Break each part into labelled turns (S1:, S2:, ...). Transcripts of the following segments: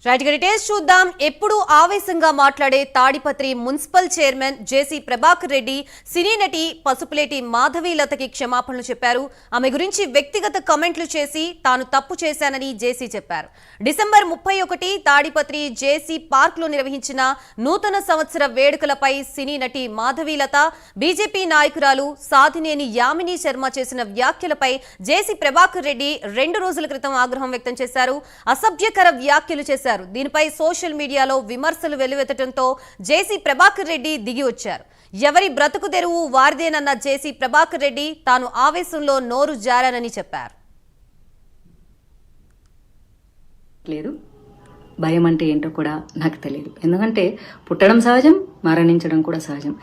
S1: Right details చూద్దాం. ఎప్పుడు ఆవేశంగా మాట్లాడే తాడిపత్రి మున్సిపల్ చైర్మన్ జేసీ ప్రభాకర్ రెడ్డి సినీ నటి పసుపులేటి మాధవీలతకి క్షమాపణలు చెప్పారు. ఆమె గురించి వ్యక్తిగత కమెంట్లు చేసి తాను తప్పు చేశానని జేసీ చెప్పారు. డిసెంబర్ 31 తాడిపత్రి జేసీ పార్క్ లో నిర్వహించిన నూతన సంవత్సర వేడుకలపై సినీ నటి మాధవీలత, బీజేపీ నాయకురాలు సాధినేని యామిని శర్మ చేసిన వ్యాఖ్యలపై జేసీ ప్రభాకర్ రెడ్డి 2 రోజుల క్రితం ఆగ్రహం వ్యక్తం చేశారు. అసభ్యకర వ్యాఖ్యలు చేశారు. దీనిపై సోషల్ మీడియాలో విమర్శలు వెల్లువెత్తడంతో జేసీ ప్రభాకర్ రెడ్డి దిగి వచ్చారు. ఎవరి బ్రతుకు తెరువు వారిదేనన్న జేసీ ప్రభాకర్ రెడ్డి తాను ఆవేశంలో నోరు జారానని చెప్పారు.
S2: భయం అంటే ఏంటో కూడా నాకు తెలియదు. ఎందుకంటే పుట్టడం సహజం, మరణించడం కూడా సహజం.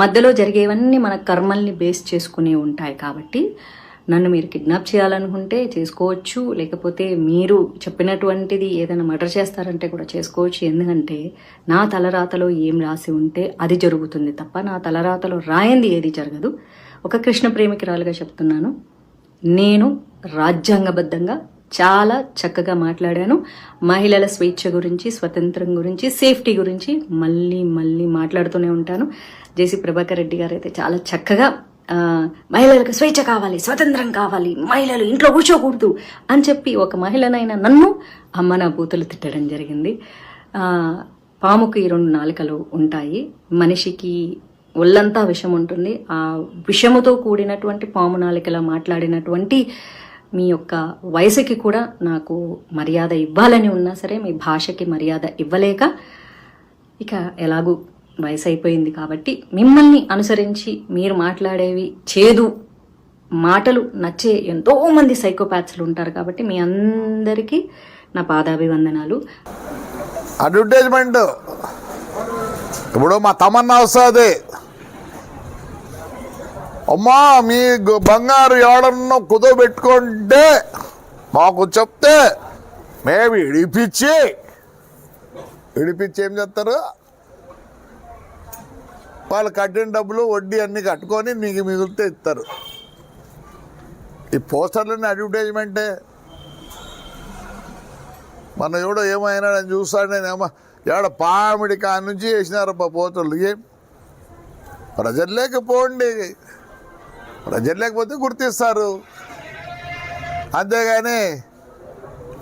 S2: మధ్యలో జరిగేవన్నీ మన కర్మల్ని బేస్ చేసుకుని ఉంటాయి. కాబట్టి నన్ను మీరు కిడ్నాప్ చేయాలనుకుంటే చేసుకోవచ్చు, లేకపోతే మీరు చెప్పినటువంటిది ఏదైనా మర్డర్ చేస్తారంటే కూడా చేసుకోవచ్చు. ఎందుకంటే నా తలరాతలో ఏం రాసి ఉంటే అది జరుగుతుంది తప్ప నా తలరాతలో రాయింది ఏది జరగదు. ఒక కృష్ణ ప్రేమికురాలుగా చెప్తున్నాను, నేను రాజ్యాంగబద్ధంగా చాలా చక్కగా మాట్లాడాను. మహిళల స్వేచ్ఛ గురించి, స్వతంత్రం గురించి, సేఫ్టీ గురించి మళ్ళీ మళ్ళీ మాట్లాడుతూనే ఉంటాను. జేసీ ప్రభాకర్ రెడ్డి గారు అయితే చాలా చక్కగా మహిళలకు స్వేచ్ఛ కావాలి, స్వతంత్రం కావాలి, మహిళలు ఇంట్లో కూర్చోకూడదు అని చెప్పి ఒక మహిళనైనా నన్ను అమ్మ నా బూతులు తిట్టడం జరిగింది. పాముకి 2 నాలుకలు ఉంటాయి, మనిషికి ఒళ్ళంతా విషం ఉంటుంది. ఆ విషముతో కూడినటువంటి పాము నాలికలా మాట్లాడినటువంటి మీ యొక్క వయసుకి కూడా నాకు మర్యాద ఇవ్వాలని ఉన్నా సరే మీ భాషకి మర్యాద ఇవ్వలేక, ఇక ఎలాగూ వయసు అయిపోయింది కాబట్టి మిమ్మల్ని అనుసరించి మీరు మాట్లాడేవి చేదు మాటలు నచ్చే ఎంతో మంది సైకోపాత్స్లు ఉంటారు. కాబట్టి మీ అందరికీ నా పాదాభివందనాలు.
S3: అడ్వర్టైజ్మెంట్ ఇప్పుడు మా తమన్నా వస్తుంది, అమ్మా మీ బంగారు ఎవడన్నా కుదోబెట్టుకుంటే మాకు చెప్తే మేము ఇడిపించి ఏం చేస్తారు, వాళ్ళు కట్టిన డబ్బులు వడ్డీ అన్నీ కట్టుకొని మీకు మిగిలితే ఇస్తారు. ఈ పోస్టర్లన్నీ అడ్వర్టైజ్మెంటే. మన ఎవడో ఏమైనా నేను చూస్తాడు, నేనేమో ఎవడ పామిడి కాని నుంచి వేసినారబ్బా పోస్టర్లు. ఏం ప్రజలు లేకపోండి, ప్రజలు లేకపోతే గుర్తిస్తారు. అంతేగాని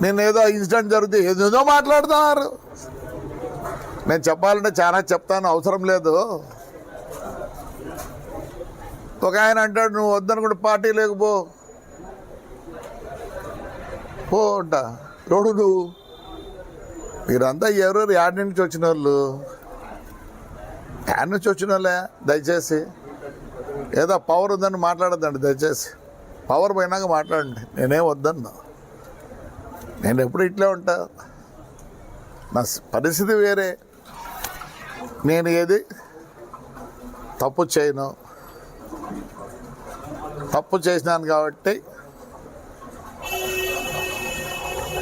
S3: నేను ఏదో ఇన్సిడెంట్ జరిగితే ఏదేదో మాట్లాడుతున్నారు. నేను చెప్పాలంటే చాలా చెప్తాను, అవసరం లేదు. ఒక ఆయన అంటాడు, నువ్వు వద్దనుకుంటే పార్టీ లేకపో అంట. ఎవడు నువ్వు? మీరంతా ఎవరెవరు యాడ్ నుంచి వచ్చిన వాళ్ళు, యాడ్ నుంచి వచ్చిన వాళ్ళే. దయచేసి ఏదో పవర్ ఉందని మాట్లాడద్దండి, దయచేసి పవర్ పోయినాక మాట్లాడండి. నేనేం వద్దన్నా, నేను ఎప్పుడు ఇట్లే ఉంటా. నా పరిస్థితి వేరే. నేను ఏది తప్పు చేయను, తప్పు చేసినాను కాబట్టి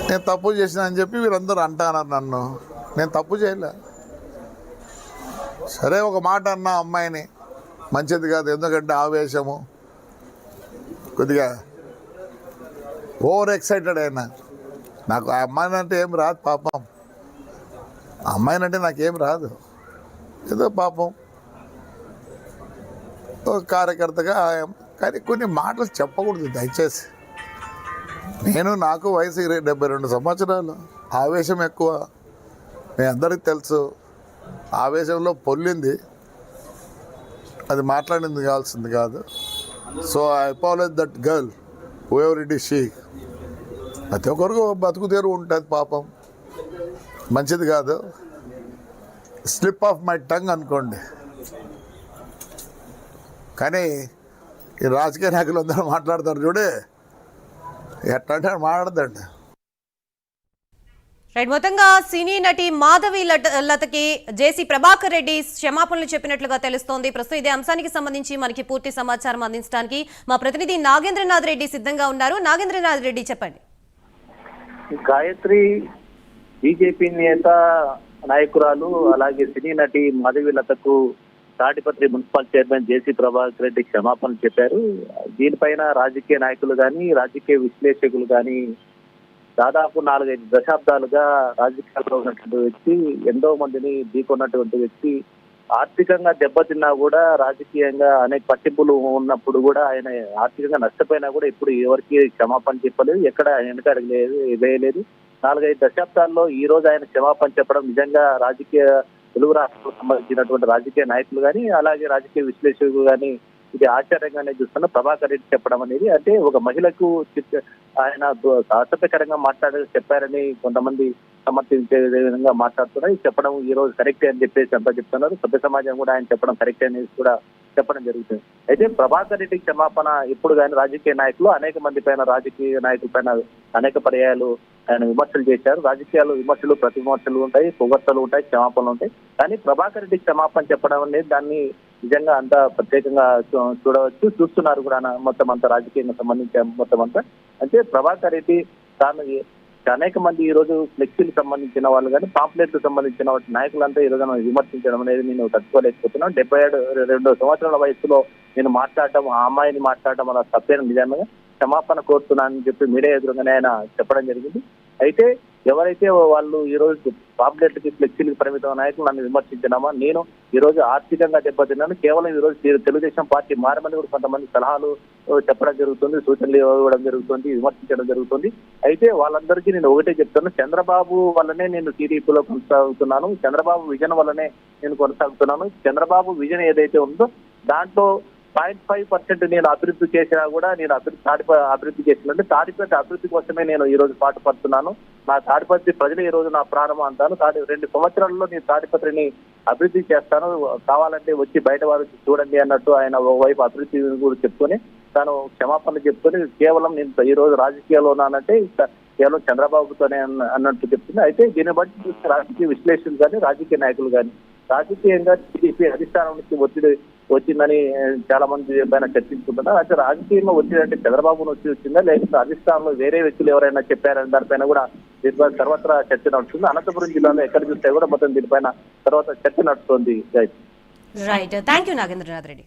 S3: నేను తప్పు చేసినా అని చెప్పి వీరందరూ అంటున్నారు నన్ను. నేను తప్పు చేయలే. సరే ఒక మాట అన్నా అమ్మాయిని, మంచిది కాదు. ఎందుకంటే ఆవేశము, కొద్దిగా ఓవర్ ఎక్సైటెడ్ అయినా. నాకు ఆ అమ్మాయిని అంటే ఏం రాదు పాపం, ఆ అమ్మాయిని అంటే నాకేం రాదు. ఏదో పాపం ఒక కార్యకర్తగా. కానీ కొన్ని మాటలు చెప్పకూడదు దయచేసి. నాకు వయసు 72 సంవత్సరాలు. ఆవేశం ఎక్కువ, మీ అందరికీ తెలుసు. ఆవేశంలో పొల్లింది, అది మాట్లాడింది కావాల్సింది కాదు. So I apologise that girl whoever it is she. ప్రతి ఒక్కరికి బతుకు తెరువు ఉంటుంది పాపం, మంచిది కాదు. స్లిప్ ఆఫ్ మై టంగ్ అనుకోండి. కానీ ఈ రాజకీయ నాయకులు అందరూ మాట్లాడతారు చూడే, ఎట్లా మాట్లాడదండి.
S1: రైట్, మొత్తంగా సినీ నటి మాధవి లతకి జేసీ ప్రభాకర్ రెడ్డి క్షమాపణలు చెప్పినట్లుగా తెలుస్తోంది. ప్రస్తుతం ఇదే అంశానికి సంబంధించి మనకి పూర్తి సమాచారం అందించడానికి మా ప్రతినిధి నాగేంద్రనాథ్ రెడ్డి సిద్ధంగా ఉన్నారు. నాగేంద్రనాథ్ రెడ్డి చెప్పండి.
S4: గాయత్రి బీజేపీ నేత నాయకురాలు, అలాగే సినీ నటి మాధవి లతకు తాడిపత్రి మున్సిపల్ చైర్మన్ జేసీ ప్రభాకర్ రెడ్డి క్షమాపణలు చెప్పారు. దీనిపైన రాజకీయ నాయకులు కానీ, రాజకీయ విశ్లేషకులు కానీ దాదాపు 4-5 దశాబ్దాలుగా రాజకీయాల్లో ఉన్నటువంటి వ్యక్తి, ఎంతో మందిని ఢీకొన్నటువంటి వ్యక్తి, ఆర్థికంగా దెబ్బతిన్నా కూడా రాజకీయంగా అనేక పట్టింపులు ఉన్నప్పుడు కూడా ఆయన ఆర్థికంగా నష్టపోయినా కూడా ఇప్పుడు ఎవరికి క్షమాపణ చెప్పలేదు, ఎక్కడ వెనక వేయలేదు. 4-5 దశాబ్దాల్లో ఈ రోజు ఆయన క్షమాపణ చెప్పడం నిజంగా రాజకీయ తెలుగు రాష్ట్రాలకు సంబంధించినటువంటి రాజకీయ నాయకులు కానీ అలాగే రాజకీయ విశ్లేషకులు కానీ ఇది ఆశ్చర్యంగానే చూస్తున్న ప్రభాకర్ రెడ్డి చెప్పడం అనేది. అంటే ఒక మహిళకు ఆయన ఆసక్తికరంగా చెప్పారని కొంతమంది సమర్థించే విధంగా మాట్లాడుతున్నారు. ఇది చెప్పడం ఈ రోజు కరెక్టే అని చెప్పేసి అంతా చెప్తున్నారు. సభ్య సమాజం కూడా ఆయన చెప్పడం కరెక్టే అనేది కూడా చెప్పడం జరుగుతుంది. అయితే ప్రభాకర్ రెడ్డి క్షమాపణ ఎప్పుడు కానీ రాజకీయ నాయకులు అనేక మంది పైన, రాజకీయ నాయకుల పైన అనేక పర్యాయాలు ఆయన విమర్శలు చేశారు. రాజకీయాలు విమర్శలు, ప్రతి విమర్శలు ఉంటాయి, పొగడ్తలు ఉంటాయి, క్షమాపణలు ఉంటాయి. కానీ ప్రభాకర్ రెడ్డి క్షమాపణ చెప్పడం అనేది దాన్ని నిజంగా అంతా ప్రత్యేకంగా చూడవచ్చు, చూస్తున్నారు కూడా మొత్తం అంతా రాజకీయంగా సంబంధించిన మొత్తం అంతా. అంటే ప్రభాకర్ రెడ్డి తాను అనేక మంది ఈ రోజు ఫ్లెక్సీలకు సంబంధించిన వాళ్ళు కానీ పాంప్లెట్లకు సంబంధించిన నాయకులంతా ఈ రోజు విమర్శించడం అనేది నేను తట్టుకోలేకపోతున్నాను. 72 సంవత్సరాల వయసులో నేను మాట్లాడటం, ఆ అమ్మాయిని మాట్లాడటం అలా తప్పేనా, నిజంగా క్షమాపణ కోరుతున్నానని చెప్పి మీడియా ఎదురుగానే ఆయన చెప్పడం జరిగింది. అయితే ఎవరైతే వాళ్ళు ఈ రోజు పాంప్లెట్లకి, ఫ్లెక్సీలకు పరిమితం నాయకులు నన్ను విమర్శించినామా, నేను ఈ రోజు ఆర్థికంగా దెబ్బతిన్నాను, కేవలం ఈ రోజు తెలుగుదేశం పార్టీ మారమని కూడా కొంతమంది సలహాలు చెప్పడం జరుగుతుంది, సూచనలు ఇవ్వడం జరుగుతుంది, విమర్శించడం జరుగుతుంది. అయితే వాళ్ళందరికీ నేను ఒకటే చెప్తాను, చంద్రబాబు వల్లనే నేను టీడీపీలో కొనసాగుతున్నాను, చంద్రబాబు విజన్ వల్లనే నేను కొనసాగుతున్నాను. చంద్రబాబు విజన్ ఏదైతే ఉందో దాంట్లో 0.5% నేను అభివృద్ధి చేసినా కూడా నేను అభివృద్ధి చేసినంటే తాడిపత్రి అభివృద్ధి కోసమే నేను ఈ రోజు పాటుపడుతున్నాను. నా తాడిపత్రి ప్రజలు ఈ రోజు నా ప్రాణం అంటాను. 2 సంవత్సరాల్లో నేను తాడిపత్రిని అభివృద్ధి చేస్తాను, కావాలంటే వచ్చి బయట వారు చూడండి అన్నట్టు ఆయన ఒకవైపు అభివృద్ధి కూడా చెప్పుకొని తాను క్షమాపణ చెప్పుకొని కేవలం నేను ఈ రోజు రాజకీయాల్లో ఉన్నానంటే కేవలం చంద్రబాబుతోనే అన్నట్టు చెప్తుంది. అయితే దీన్ని బట్టి చూస్తే రాజకీయ విశ్లేషకులు కానీ, రాజకీయ నాయకులు కానీ రాజకీయంగా టీడీపీ అధిష్టానం నుంచి ఒత్తిడి వచ్చిందని చాలా మంది పైన చర్చించుకుంటున్నారు. అయితే రాజకీయంగా ఒత్తిడి అంటే చంద్రబాబు నుంచి వచ్చిందా, లేకపోతే అధిష్టానంలో వేరే వ్యక్తులు ఎవరైనా చెప్పారని దానిపైన కూడా దీనిపైన సర్వత్రా చర్చ నడుస్తుంది. అనంతపురం జిల్లాలో ఎక్కడ చూస్తే కూడా మొత్తం దీనిపైన తర్వాత చర్చ నడుస్తుంది.
S1: Right, thank you Nagendranath Reddy.